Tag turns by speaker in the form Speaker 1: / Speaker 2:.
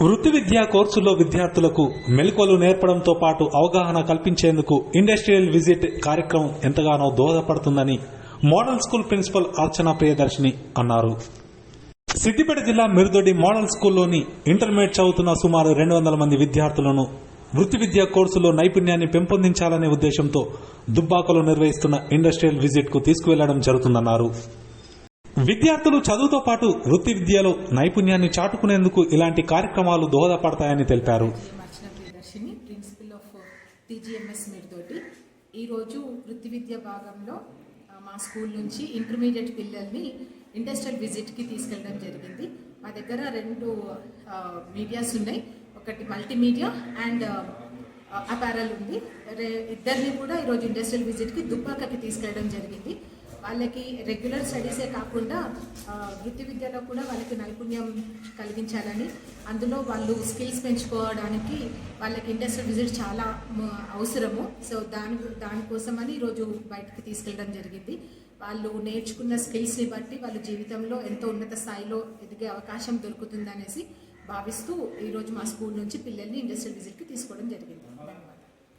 Speaker 1: వృత్తి విద్యా కోర్సుల్లో విద్యార్థులకు మెలకువలు నేర్పడంతో పాటు అవగాహన కల్పించేందుకు ఇండస్ట్రియల్ విజిట్ కార్యక్రమం ఎంతగానో దోహదపడుతుందని మోడల్ స్కూల్ ప్రిన్సిపల్ అర్చన ప్రియదర్శిని అన్నారు. సిద్దిపేట జిల్లా మిరుదొడ్డి మోడల్ స్కూల్లోని ఇంటర్మీడియట్ చదువుతున్న సుమారు 200 మంది విద్యార్థులను వృత్తి విద్యా కోర్సులో నైపుణ్యాన్ని పెంపొందించాలనే ఉద్దేశంతో దుబ్బాకలో నిర్వహిస్తున్న ఇండస్ట్రియల్ విజిట్ కు తీసుకువెళ్లడం జరుగుతుందన్నారు. విద్యార్థులు చదువుతో పాటు వృత్తి విద్యలో నైపుణ్యాన్ని చాటుకునేందుకు ఇలాంటి కార్యక్రమాలు దోహదపడతాయని తెలిపారు.
Speaker 2: ప్రిన్సిపల్ ఆఫ్ టీజీఎంఎస్ మిరుదొడ్డి ఈరోజు వృత్తి విద్య భాగంలో మా స్కూల్ నుంచి ఇంటర్మీడియట్ పిల్లల్ని ఇండస్ట్రియల్ విజిట్కి తీసుకెళ్ళడం జరిగింది. మా దగ్గర 2 మీడియాస్ ఉన్నాయి, ఒకటి మల్టీమీడియా అండ్ అపారల్ ఉంది. ఇద్దరిని కూడా ఈరోజు ఇండస్ట్రియల్ విజిట్కి దుబ్బాకకి తీసుకెళ్ళడం జరిగింది. వాళ్ళకి రెగ్యులర్ స్టడీసే కాకుండా వృత్తి విద్యలో కూడా వాళ్ళకి నైపుణ్యం కలిగించాలని, అందులో వాళ్ళు స్కిల్స్ పెంచుకోవడానికి వాళ్ళకి ఇండస్ట్రియల్ విజిట్ చాలా అవసరము. సో దానికోసమని ఈరోజు బయటకు తీసుకెళ్ళడం జరిగింది. వాళ్ళు నేర్చుకున్న స్కిల్స్ని బట్టి వాళ్ళ జీవితంలో ఎంతో ఉన్నత స్థాయిలో ఎదిగే అవకాశం దొరుకుతుందనేసి భావిస్తూ ఈరోజు మా స్కూల్ నుంచి పిల్లల్ని ఇండస్ట్రియల్ విజిట్కి తీసుకోవడం జరిగింది.